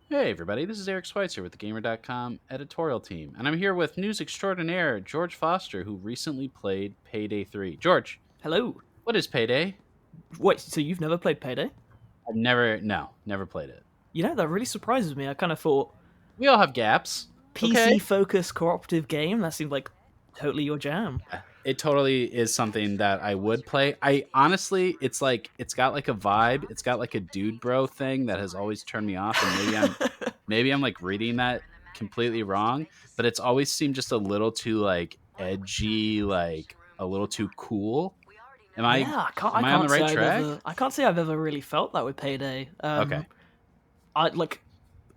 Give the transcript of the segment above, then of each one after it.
Hey everybody, this is Eric Schweitzer with TheGamer.com editorial team, and I'm here with news extraordinaire George Foster, who recently played Payday 3. George, Hello. what is Payday? Wait, so you've never played Payday? Never played it. That really surprises me. I kind of thought We all have gaps, okay? PC focused cooperative game. That seemed like totally your jam. Yeah, it totally is something that I would play. I honestly, it's got like a vibe. It's got like a dude bro thing that has always turned me off, and maybe I'm like reading that completely wrong, but it's always seemed just a little too like edgy, like a little too cool. Am I Yeah, am I on the right track? I can't say I've ever really felt that with Payday. Okay. I like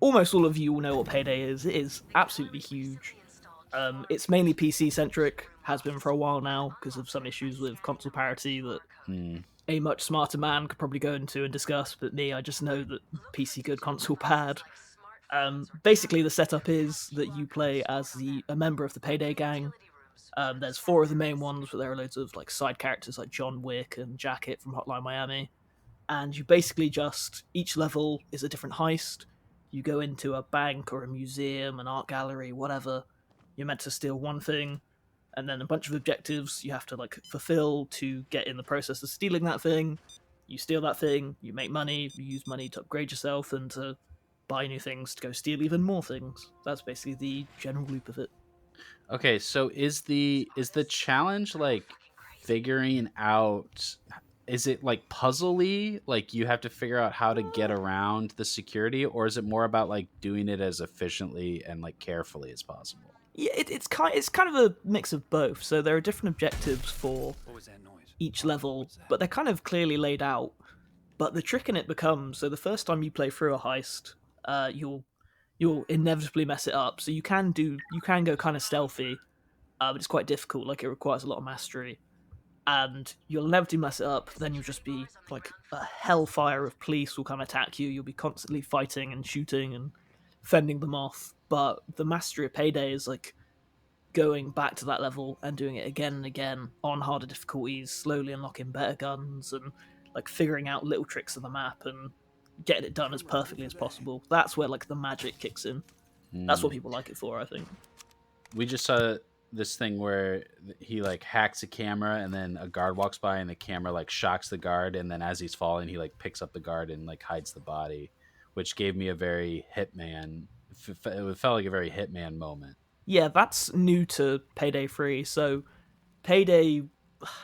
almost all of you will know what Payday is. It is absolutely huge. It's mainly PC centric. Has been for a while now because of some issues with console parity that Hmm. a much smarter man could probably go into and discuss. But me, I just know that PC good, console bad. Basically, the setup is that you play as a member of the Payday gang. There's four of the main ones, but there are loads of like side characters like John Wick and Jacket from Hotline Miami. And you basically just each level is a different heist. You go into a bank or a museum, an art gallery, whatever. You're meant to steal one thing, and then a bunch of objectives you have to like fulfill to get in the process of stealing that thing. You steal that thing, you make money, you use money to upgrade yourself and to buy new things to go steal even more things. That's basically the general loop of it. Okay, so is the challenge like figuring out, is it like puzzly, like you have to figure out how to get around the security, or is it more about like doing it as efficiently and like carefully as possible? Yeah, it's kind of a mix of both. So there are different objectives for What was that noise? each level, What's that? but they're kind of clearly laid out. But the trick in it becomes so the first time you play through a heist, you'll inevitably mess it up. So you can go kind of stealthy, but it's quite difficult. Like it requires a lot of mastery, and you'll inevitably mess it up. Then you'll just be like a hellfire of police will come attack you. You'll be constantly fighting and shooting and fending them off. But the mastery of Payday is like going back to that level and doing it again and again on harder difficulties, slowly unlocking better guns and like figuring out little tricks of the map and getting it done as perfectly as possible. That's where like the magic kicks in. That's what Hmm. people like it for, I think. We just saw this thing where he like hacks a camera and then a guard walks by and the camera like shocks the guard, and then as he's falling he like picks up the guard and like hides the body, which gave me a very Hitman, it felt like a very Hitman moment. Yeah, that's new to Payday 3. So Payday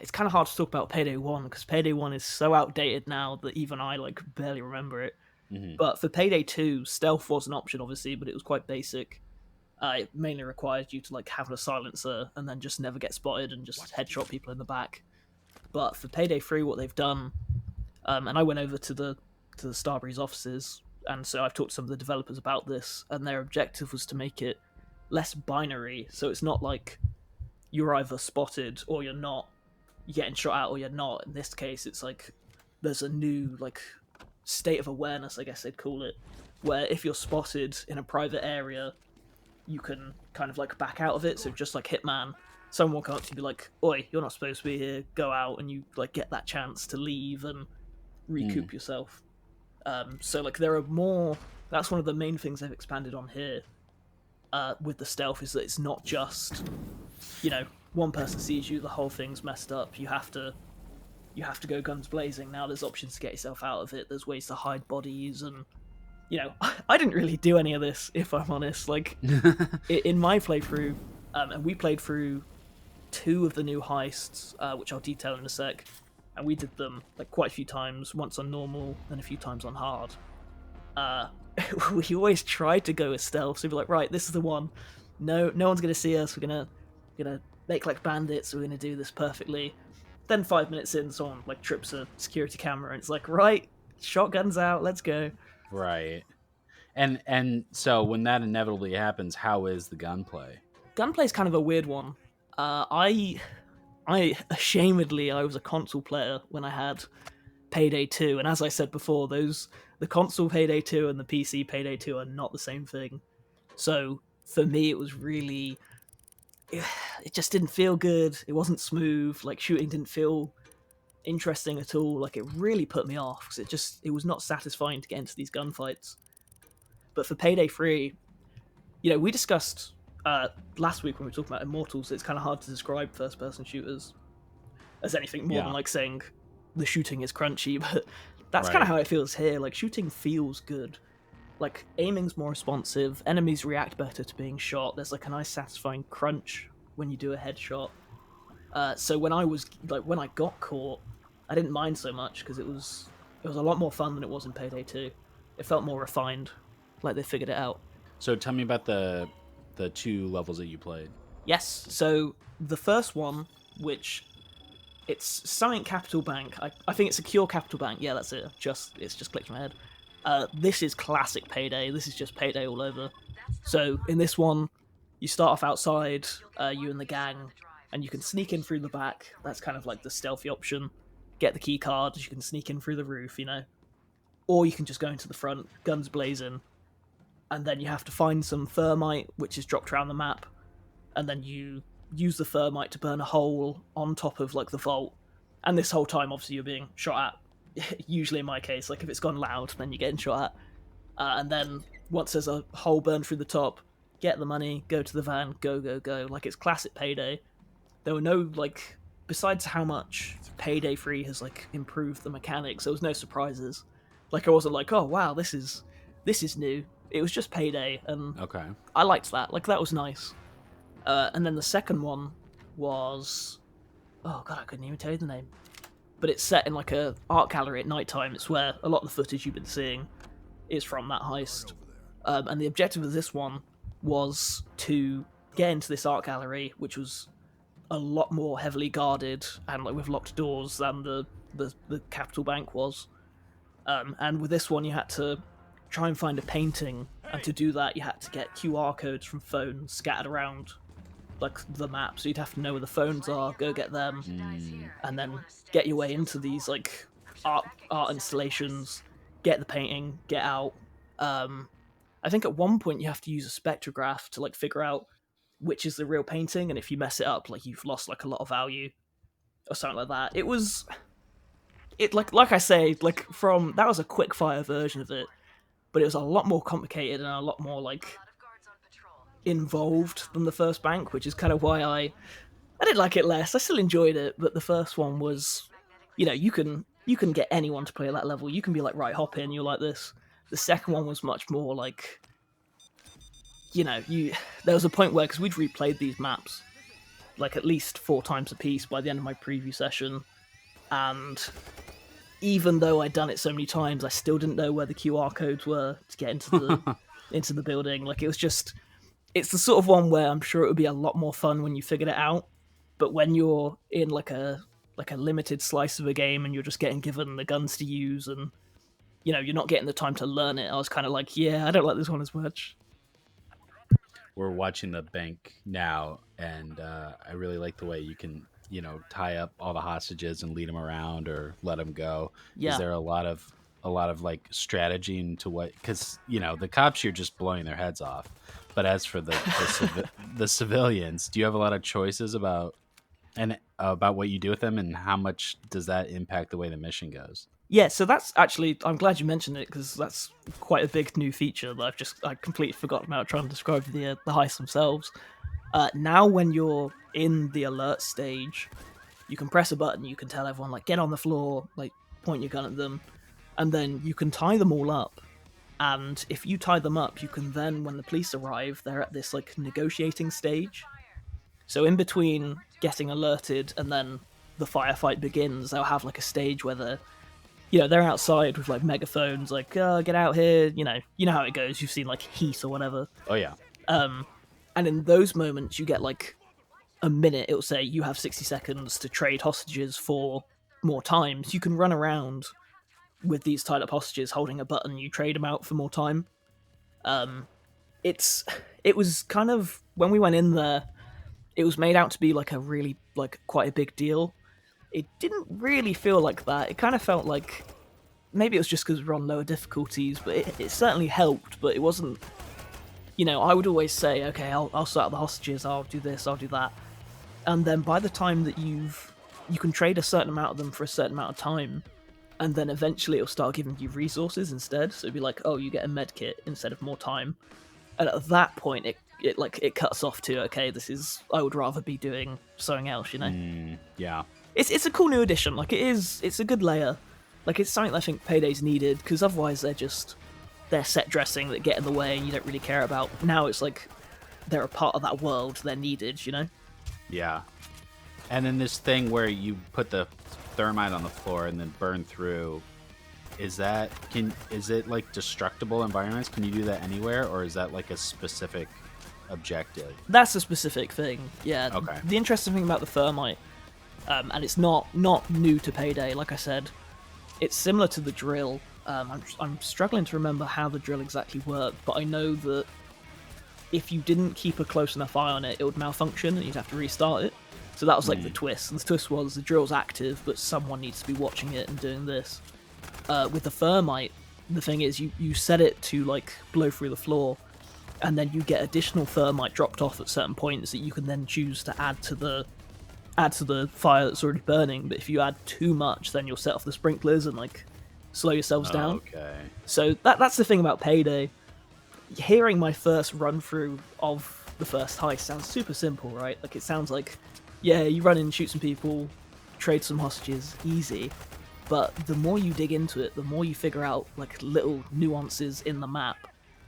it's kind of hard to talk about Payday 1 because Payday 1 is so outdated now that even I like barely remember it. Hmm. But for Payday 2, stealth was an option obviously, but it was quite basic. It mainly required you to like have a silencer and then just never get spotted and just headshot people in the back. But for Payday 3, what they've done, and I went over to the Starbreeze offices, and so I've talked to some of the developers about this, and their objective was to make it less binary. So it's not like you're either spotted or you're not, you're getting shot at or you're not. In this case, it's like there's a new like state of awareness, I guess they'd call it, where if you're spotted in a private area, you can kind of like back out of it. So just like Hitman, someone will come up to you and be like, "Oi, you're not supposed to be here. Go out," and you like get that chance to leave and Mm. recoup yourself. So like there are more. That's one of the main things they've expanded on here with the stealth is that it's not just one person sees you, the whole thing's messed up. You have to go guns blazing. Now there's options to get yourself out of it. There's ways to hide bodies and I didn't really do any of this, if I'm honest. Like in my playthrough, and we played through two of the new heists, which I'll detail in a sec, and we did them like quite a few times, once on normal and a few times on hard. Uh, we always tried to go with stealth, so we'd be like, right, this is the one. No one's gonna see us. We're gonna make like bandits. We're gonna do this perfectly. Then 5 minutes in, someone like trips a security camera, and it's like, right, shotguns out, let's go. Right. And so when that inevitably happens, how is the gunplay? Gunplay's kind of a weird one. I ashamedly I was a console player when I had Payday 2, and as I said before, the console Payday 2 and the PC Payday 2 are not the same thing. So for me, it was really it just didn't feel good. It wasn't smooth. Like shooting didn't feel interesting at all. Like it really put me off because it was not satisfying to get into these gunfights. But for Payday 3, we discussed last week when we were talking about Immortals, it's kind of hard to describe first-person shooters as anything more than Yeah. like saying the shooting is crunchy, but that's kind of Right. how it feels here. Like, shooting feels good. Like, aiming's more responsive, enemies react better to being shot, there's like a nice satisfying crunch when you do a headshot. So when I got caught, I didn't mind so much because it was a lot more fun than it was in Payday 2. It felt more refined, like they figured it out. So tell me about the two levels that you played. Yes, so the first one, which it's Science Capital Bank. I think it's Secure Capital Bank. Yeah, that's it. It's just clicked in my head. This is classic Payday. This is just Payday all over. So in this one, you start off outside, you and the gang, and you can sneak in through the back. That's kind of like the stealthy option. Get the key card. You can sneak in through the roof, or you can just go into the front, guns blazing, and then you have to find some thermite, which is dropped around the map, and then you use the thermite to burn a hole on top of like the vault. And this whole time, obviously, you're being shot at. Usually, in my case, like if it's gone loud, then you're getting shot at. And then once there's a hole burned through the top, get the money, go to the van, go go go. Like, it's classic Payday. There were no like, besides how much Payday 3 has like improved the mechanics, there was no surprises. Like, I wasn't like, oh wow, this is new. It was just Payday, and Okay. I liked that. Like, that was nice. And then the second one was, oh god, I couldn't even tell you the name. But it's set in like a art gallery at night time. It's where a lot of the footage you've been seeing is from that heist. And the objective of this one was to get into this art gallery, which was a lot more heavily guarded and like with locked doors than the Capital Bank was. And with this one, you had to try and find a painting, and to do that, you had to get QR codes from phones scattered around like the map. So you'd have to know where the phones are, go get them, and then get your way into these like art installations, get the painting, get out. I think at one point you have to use a spectrograph to like figure out which is the real painting, and if you mess it up, like you've lost like a lot of value or something like that. Like I say, like from that was a quick fire version of it, but it was a lot more complicated and a lot more like involved than the first bank, which is kind of why I didn't like it less. I still enjoyed it, but the first one was, you can get anyone to play at that level. You can be like, right, hop in, you're like this. The second one was much more like, there was a point where, because we'd replayed these maps like at least 4 times a piece by the end of my preview session, and even though I'd done it so many times, I still didn't know where the QR codes were to get into the building. Like, it's the sort of one where I'm sure it would be a lot more fun when you figured it out, but when you're in like a limited slice of a game and you're just getting given the guns to use, and you're not getting the time to learn it, I was kind of like, yeah, I don't like this one as much. We're watching the bank now, and I really like the way you can, tie up all the hostages and lead them around or let them go. Is Yeah. there a lot of like strategy into what? Because the cops, you're just blowing their heads off. But as for the civilians, do you have a lot of choices about what you do with them, and how much does that impact the way the mission goes? Yeah, so that's actually, I'm glad you mentioned it, because that's quite a big new feature that I completely forgot about trying to describe the heists themselves. Now when you're in the alert stage, you can press a button, you can tell everyone, like, get on the floor, like, point your gun at them, and then you can tie them all up. And if you tie them up, you can then, when the police arrive, they're at this, like, negotiating stage. So in between getting alerted and then the firefight begins, they'll have, like, a stage where they're outside with like megaphones, like, get out here, you know how it goes. You've seen like Heat or whatever. Oh yeah. And in those moments, you get like a minute. It'll say you have 60 seconds to trade hostages for more time. So you can run around with these tied up hostages, holding a button. You trade them out for more time. It was kind of, when we went in there, it was made out to be like a really like quite a big deal. It didn't really feel like that. It kind of felt like, maybe it was just because we're on lower difficulties, but it certainly helped, but it wasn't, I would always say, okay, I'll sort out the hostages, I'll do this, I'll do that. And then by the time that you can trade a certain amount of them for a certain amount of time, and then eventually it'll start giving you resources instead. So it'll be like, oh, you get a med kit instead of more time, and at that point it cuts off to, okay, this is, I would rather be doing something else. Yeah. It's a cool new addition. Like, it's a good layer. Like, it's something I think Payday's needed, because otherwise they're set dressing that get in the way and you don't really care about. Now it's like they're a part of that world. They're needed. Yeah. And then this thing where you put the thermite on the floor and then burn through, is it like destructible environments? Can you do that anywhere, or is that like a specific objective? That's a specific thing. Yeah. Okay. The interesting thing about the thermite, and it's not new to Payday. Like I said, it's similar to the drill. I'm struggling to remember how the drill exactly worked, but I know that if you didn't keep a close enough eye on it, it would malfunction and you'd have to restart it. So that was like the twist. And the twist was the drill's active, but someone needs to be watching it and doing this. With the thermite, the thing is you set it to like blow through the floor, and then you get additional thermite dropped off at certain points that you can then choose to add to the fire that's already burning. But if you add too much, then you'll set off the sprinklers and like slow yourselves down. Okay. So that's the thing about Payday. Hearing my first run through of the first heist sounds super simple, right? Like, it sounds like, yeah, you run in, shoot some people, trade some hostages, easy. But the more you dig into it, the more you figure out like little nuances in the map,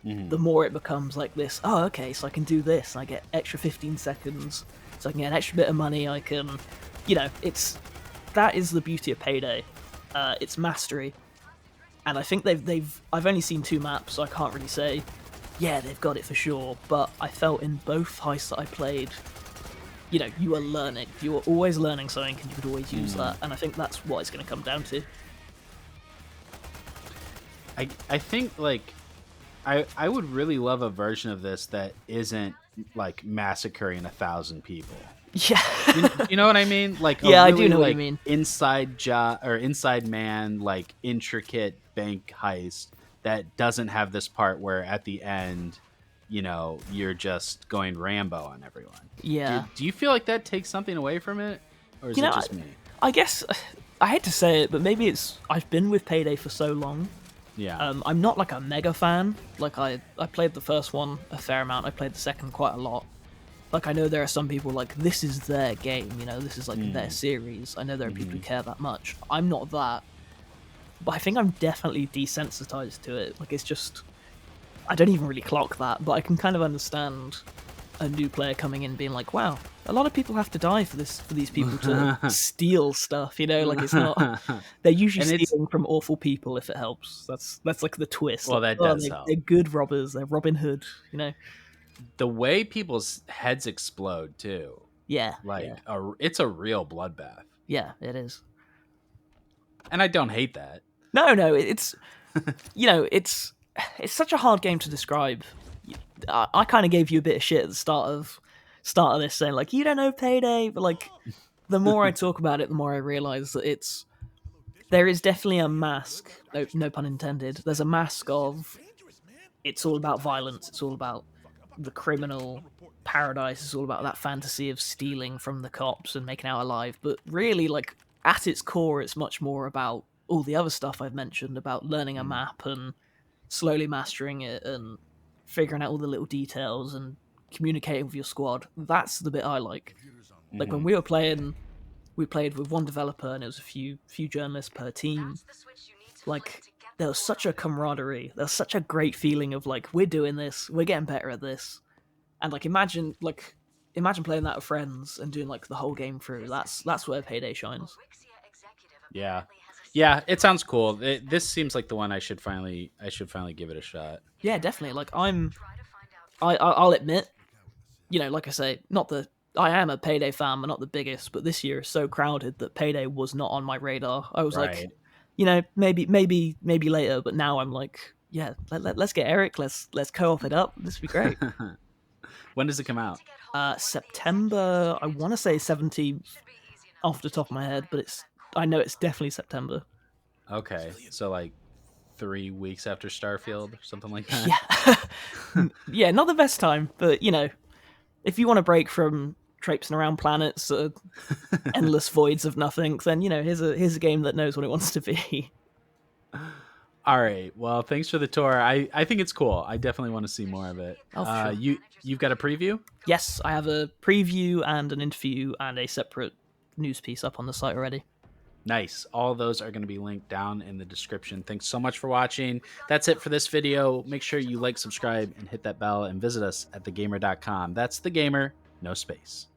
the more it becomes like this. Oh, okay, so I can do this. I get extra 15 seconds, so I can get an extra bit of money. I can, that is the beauty of Payday. It's mastery, and I think I've only seen 2 maps, so I can't really say, yeah, they've got it for sure. But I felt in both heists that I played, you were learning. You were always learning something, and you could always use that. And I think that's what it's going to come down to. I think like I would really love a version of this that isn't like massacring 1,000 people. Yeah. You know what I mean? Like, yeah, really, I do know like, what you mean. inside job or inside man, like intricate bank heist that doesn't have this part where at the end, you're just going Rambo on everyone. Yeah. Do you feel like that takes something away from it, or is it just me? I guess I hate to say it, but maybe it's, I've been with Payday for so long. Yeah. I'm not like a mega fan. Like, I played the first one a fair amount. I played the second quite a lot. Like, I know there are some people like, this is their game, this is like their series. I know there are people who care that much. I'm not that. But I think I'm definitely desensitized to it. Like, it's just, I don't even really clock that, but I can kind of understand a new player coming in being like, wow, a lot of people have to die for these people to steal stuff, like, it's not, they're usually stealing from awful people, if it helps. That's like the twist. Well, like, that does help. They're good robbers, they're Robin Hood. The way people's heads explode too, Yeah, like yeah. it's a real bloodbath. Yeah, it is. And I don't hate that. No, it's it's such a hard game to describe. I kind of gave you a bit of shit at the start of this, saying like, you don't know Payday, but like, the more I talk about it, the more I realize that there is definitely a mask. No pun intended. There's a mask of, it's all about violence. It's all about the criminal paradise. It's all about that fantasy of stealing from the cops and making out alive. But really, like, at its core, it's much more about all the other stuff I've mentioned, about learning a map and slowly mastering it and figuring out all the little details and communicating with your squad. That's the bit I like. Like, when we were playing, we played with one developer and it was a few journalists per team. Like, there was such a camaraderie. There was such a great feeling of like, we're doing this, we're getting better at this. And like, imagine playing that with friends and doing like the whole game through. That's where Payday shines. Yeah, it sounds cool. This seems like the one I should finally give it a shot. Yeah, definitely. Like, I'll admit, like I say, I am a Payday fan, but not the biggest. But this year is so crowded that Payday was not on my radar. I was like, maybe later. But now I'm like, yeah, let's get Eric. Let's co-op it up. This would be great. When does it come out? September. I want to say 17th, off the top of my head, but I know it's definitely September. Okay, so like 3 weeks after Starfield or something like that. Yeah, yeah, not the best time, but if you want a break from traipsing around planets, endless voids of nothing, then here's a game that knows what it wants to be. All right. Well, thanks for the tour. I think it's cool. I definitely want to see more of it. Oh, for sure. You've got a preview? Yes, I have a preview and an interview and a separate news piece up on the site already. Nice. All of those are going to be linked down in the description. Thanks so much for watching. That's it for this video. Make sure you like, subscribe, and hit that bell, and visit us at thegamer.com. That's the gamer, no space.